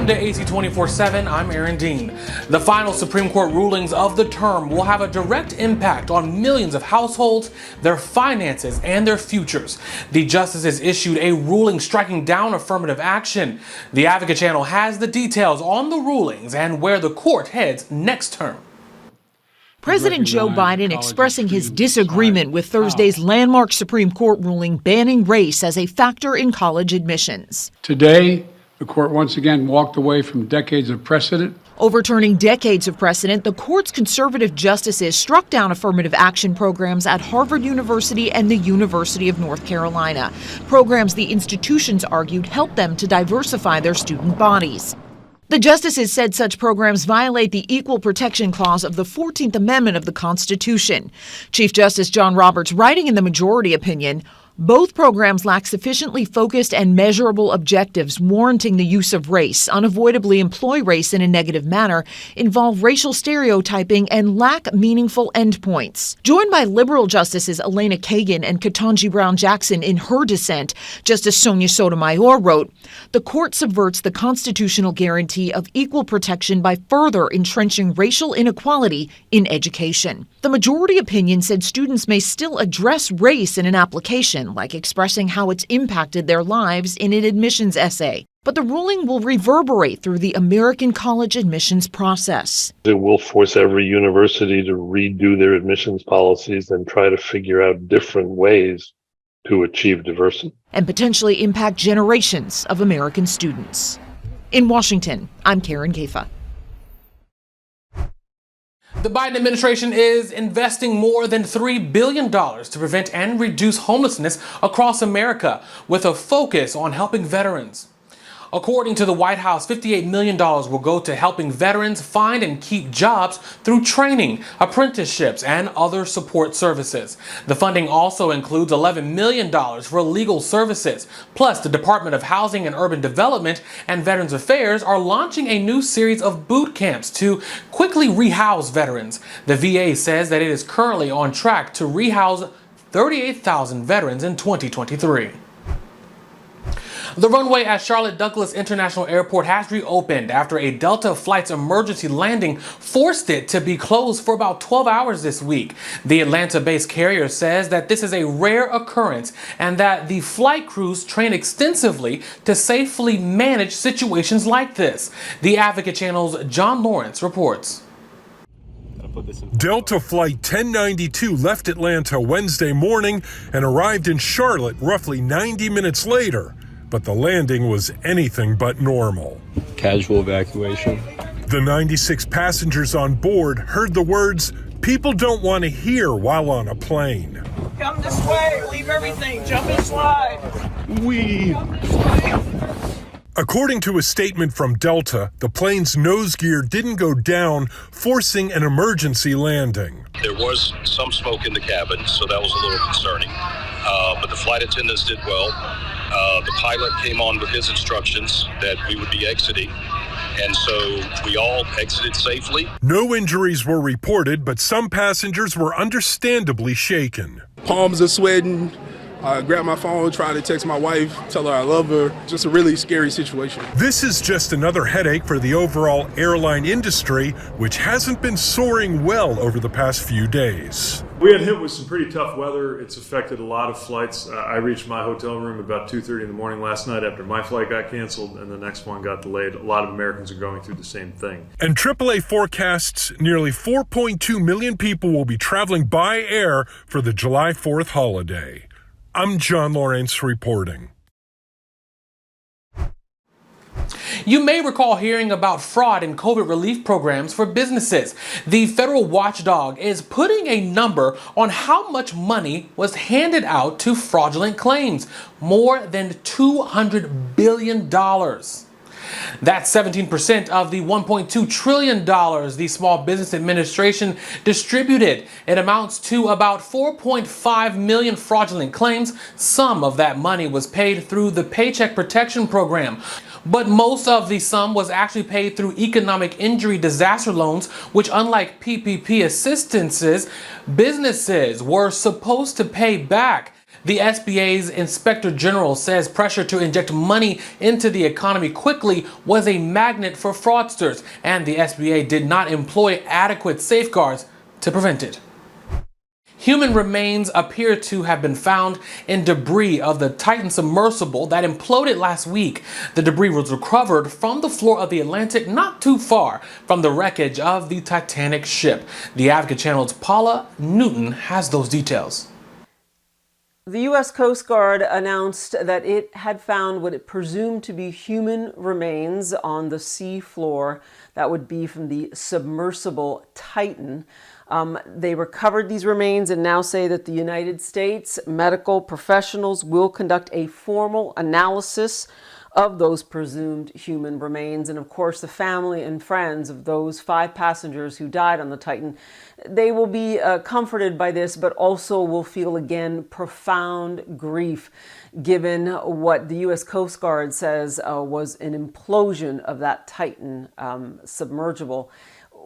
Welcome to AC 24/7. I'm Aaron Dean. The final Supreme Court rulings of the term will have a direct impact on millions of households, their finances, and their futures. The justices issued a ruling striking down affirmative action. The Advocate Channel has the details on the rulings and where the court heads next term. President Joe Biden expressing his disagreement with Thursday's landmark Supreme Court ruling banning race as a factor in college admissions. Today, the court once again walked away from decades of precedent. Overturning decades of precedent, the court's conservative justices struck down affirmative action programs at Harvard University and the University of North Carolina. Programs the institutions argued helped them to diversify their student bodies. The justices said such programs violate the Equal Protection Clause of the 14th Amendment of the Constitution. Chief Justice John Roberts, writing in the majority opinion, both programs lack sufficiently focused and measurable objectives warranting the use of race, unavoidably employ race in a negative manner, involve racial stereotyping, and lack meaningful endpoints. Joined by liberal justices Elena Kagan and Ketanji Brown Jackson in her dissent, Justice Sonia Sotomayor wrote, "The court subverts the constitutional guarantee of equal protection by further entrenching racial inequality in education." The majority opinion said students may still address race in an application, like expressing how it's impacted their lives in an admissions essay. But the ruling will reverberate through the American college admissions process. It will force every university to redo their admissions policies and try to figure out different ways to achieve diversity. And potentially impact generations of American students. In Washington, I'm Karen Kaifa. The Biden administration is investing more than $3 billion to prevent and reduce homelessness across America, with a focus on helping veterans. According to the White House, $58 million will go to helping veterans find and keep jobs through training, apprenticeships, and other support services. The funding also includes $11 million for legal services. Plus, the Department of Housing and Urban Development and Veterans Affairs are launching a new series of boot camps to quickly rehouse veterans. The VA says that it is currently on track to rehouse 38,000 veterans in 2023. The runway at Charlotte Douglas International Airport has reopened after a Delta flight's emergency landing forced it to be closed for about 12 hours this week. The Atlanta-based carrier says that this is a rare occurrence and that the flight crews train extensively to safely manage situations like this. The Advocate Channel's John Lawrence reports. Delta Flight 1092 left Atlanta Wednesday morning and arrived in Charlotte roughly 90 minutes later. But the landing was anything but normal. Casual evacuation. The 96 passengers on board heard the words people don't want to hear while on a plane. Come this way, leave everything, jump and slide. According to a statement from Delta, the plane's nose gear didn't go down, forcing an emergency landing. There was some smoke in the cabin, so that was a little concerning. But the flight attendants did well. The pilot came on with his instructions that we would be exiting, and so we all exited safely. No injuries were reported, but some passengers were understandably shaken. Palms are sweating. I grabbed my phone, tried to text my wife, tell her I love her. Just a really scary situation. This is just another headache for the overall airline industry, which hasn't been soaring well over the past few days. We had hit with some pretty tough weather. It's affected a lot of flights. I reached my hotel room about 2:30 in the morning last night after my flight got canceled and the next one got delayed. A lot of Americans are going through the same thing. And AAA forecasts nearly 4.2 million people will be traveling by air for the July 4th holiday. I'm John Lawrence reporting. You may recall hearing about fraud in COVID relief programs for businesses. The federal watchdog is putting a number on how much money was handed out to fraudulent claims. More than $200 billion. That's 17% of the $1.2 trillion the Small Business Administration distributed. It amounts to about 4.5 million fraudulent claims. Some of that money was paid through the Paycheck Protection Program. But most of the sum was actually paid through economic injury disaster loans, which, unlike PPP assistances, businesses were supposed to pay back. The SBA's Inspector General says pressure to inject money into the economy quickly was a magnet for fraudsters, and the SBA did not employ adequate safeguards to prevent it. Human remains appear to have been found in debris of the Titan submersible that imploded last week. The debris was recovered from the floor of the Atlantic, not too far from the wreckage of the Titanic ship. The Advocate Channel's Paula Newton has those details. The U.S. Coast Guard announced that it had found what it presumed to be human remains on the sea floor. That would be from the submersible Titan. They recovered these remains and now say that the United States medical professionals will conduct a formal analysis of those presumed human remains. And of course, the family and friends of those 5 passengers who died on the Titan, they will be comforted by this, but also will feel again profound grief given what the U.S. Coast Guard says was an implosion of that Titan submergible.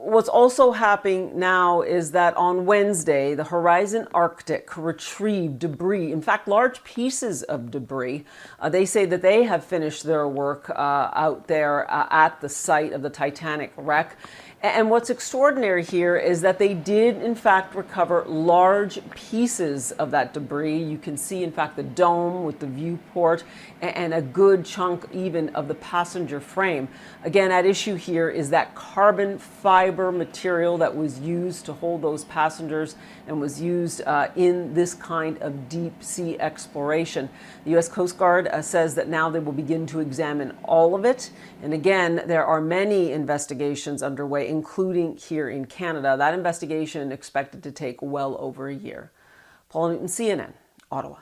What's also happening now is that on Wednesday, the Horizon Arctic retrieved debris, in fact, large pieces of debris. They say that they have finished their work out there at the site of the Titanic wreck. And what's extraordinary here is that they did, in fact, recover large pieces of that debris. You can see, in fact, the dome with the viewport and a good chunk even of the passenger frame. Again, at issue here is that carbon fiber material that was used to hold those passengers and was used in this kind of deep sea exploration. The U.S. Coast Guard says that now they will begin to examine all of it. And again, there are many investigations underway, including here in Canada. That investigation expected to take well over a year. Paula Newton, CNN, Ottawa.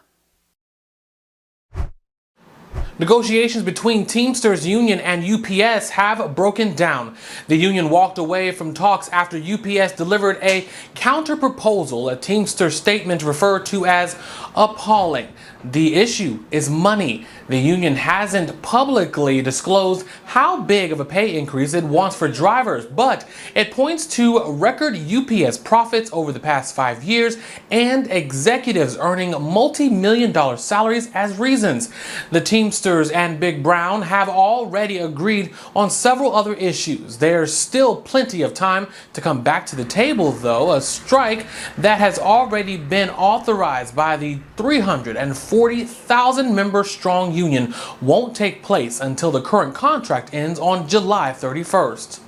Negotiations between Teamsters Union and UPS have broken down. The union walked away from talks after UPS delivered a counter-proposal, a Teamsters statement referred to as appalling. The issue is money. The union hasn't publicly disclosed how big of a pay increase it wants for drivers, but it points to record UPS profits over the past 5 years and executives earning multi-million-dollar salaries as reasons. The Teamsters and Big Brown have already agreed on several other issues. There's still plenty of time to come back to the table, though. A strike that has already been authorized by the 340,000 member strong union won't take place until the current contract ends on July 31st.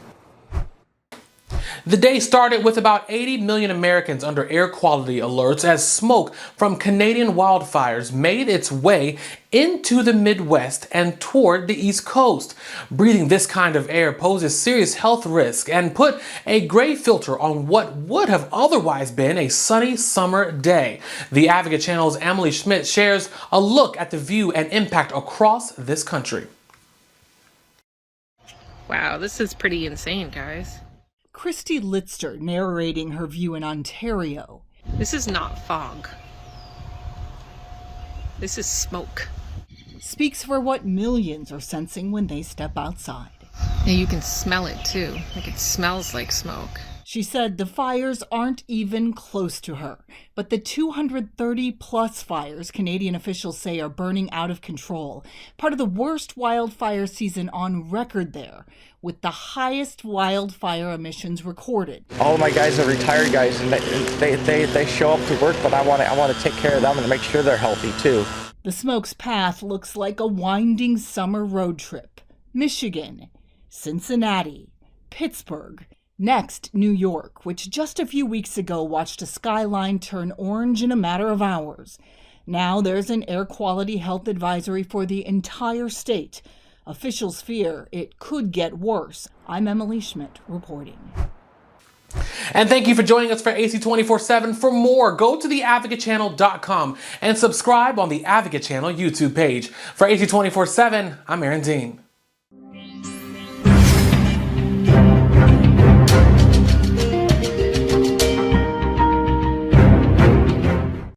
The day started with about 80 million Americans under air quality alerts as smoke from Canadian wildfires made its way into the Midwest and toward the East Coast. Breathing this kind of air poses serious health risk and put a gray filter on what would have otherwise been a sunny summer day. The Advocate Channel's Emily Schmidt shares a look at the view and impact across this country. Wow, this is pretty insane, guys. Christy Litster narrating her view in Ontario. This is not fog. This is smoke. Speaks for what millions are sensing when they step outside. And you can smell it too. Like it smells like smoke. She said the fires aren't even close to her, but the 230 plus fires Canadian officials say are burning out of control. Part of the worst wildfire season on record there, with the highest wildfire emissions recorded. All of my guys are retired guys, and they show up to work, but I want to take care of them and make sure they're healthy too. The smoke's path looks like a winding summer road trip. Michigan, Cincinnati, Pittsburgh. Next, New York, which just a few weeks ago watched a skyline turn orange in a matter of hours. Now there's an air quality health advisory for the entire state. Officials fear it could get worse. I'm Emily Schmidt reporting. And thank you for joining us for AC 24/7. For more, go to theadvocatechannel.com and subscribe on the Advocate Channel YouTube page. For AC 24/7, I'm Aaron Dean.